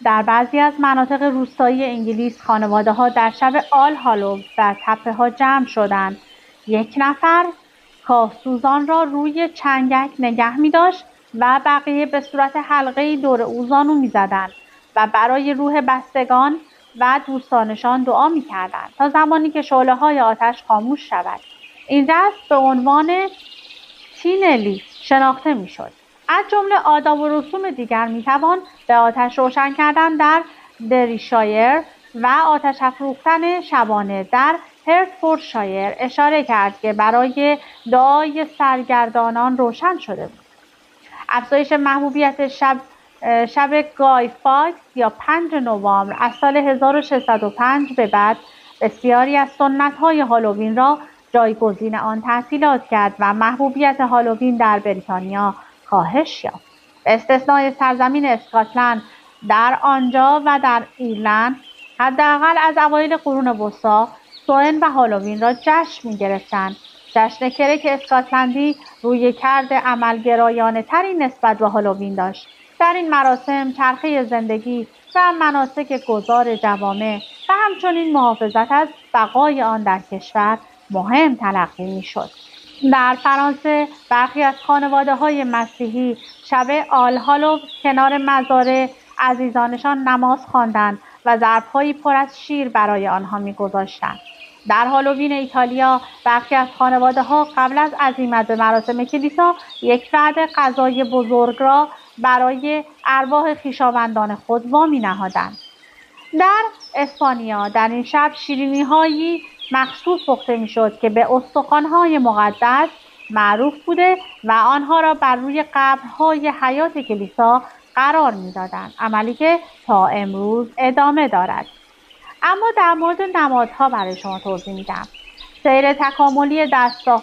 در بعضی از مناطق روستایی انگلیس خانواده‌ها در شب آل هالووز در تپه‌ها جمع شدند. یک نفر کاهسوزان را روی چنگک نگه می‌داشت و بقیه به صورت حلقه‌ای دور او زانو می‌زدند و برای روح بستگان و دوستانشان دعا می‌کردند تا زمانی که شعله‌های آتش خاموش شود. این رسم به عنوان تینلی شناخته می‌شد. از جمله آداب و رسوم دیگر می‌توان به آتش روشن کردن در دریشایر و آتش افروختن شبانه در هرتفوردشایر اشاره کرد که برای دعای سرگردانان روشن شده بود. افزایش محبوبیت شب گای فاکس یا 5 نوامبر از سال 1605 به بعد بسیاری از سنت‌های هالووین را جایگزین آن تعطیلات کرد و محبوبیت هالووین در بریتانیا کاهش یافت. به استثنای سرزمین اسکاتلند، در آنجا و در ایرلند حداقل از اوایل قرون وسطی سوئن و هالووین را جشن می‌گرفتند. جشن کرک اسکاتلندی رویکرد عملگرایانه‌تری نسبت به هالووین داشت. در این مراسم چرخه زندگی و مناسک گذار جوامع و همچنین محافظت از بقای آن در کشور مهم تلقی می‌شد. در فرانسه برخی از خانواده‌های مسیحی شب آل هالووز کنار مزار عزیزانشان نماز خواندند و ظرف‌هایی پر از شیر برای آنها می‌گذاشتند. در هالووین ایتالیا برخی از خانواده‌ها قبل از عزیمت به مراسم کلیسا یک وعده غذای بزرگ را برای ارواح خویشاوندان خود وامی نهادند. در اسپانیا در این شب شیرینی‌هایی مخصوص پخته می‌شد که به استخوان‌های مقدس معروف بوده و آنها را بر روی قبرهای حیات کلیسا قرار می‌دادند، عملی که تا امروز ادامه دارد. اما در مورد نمادها برای شما توضیح میدم. سیر تکاملی دست‌ساختار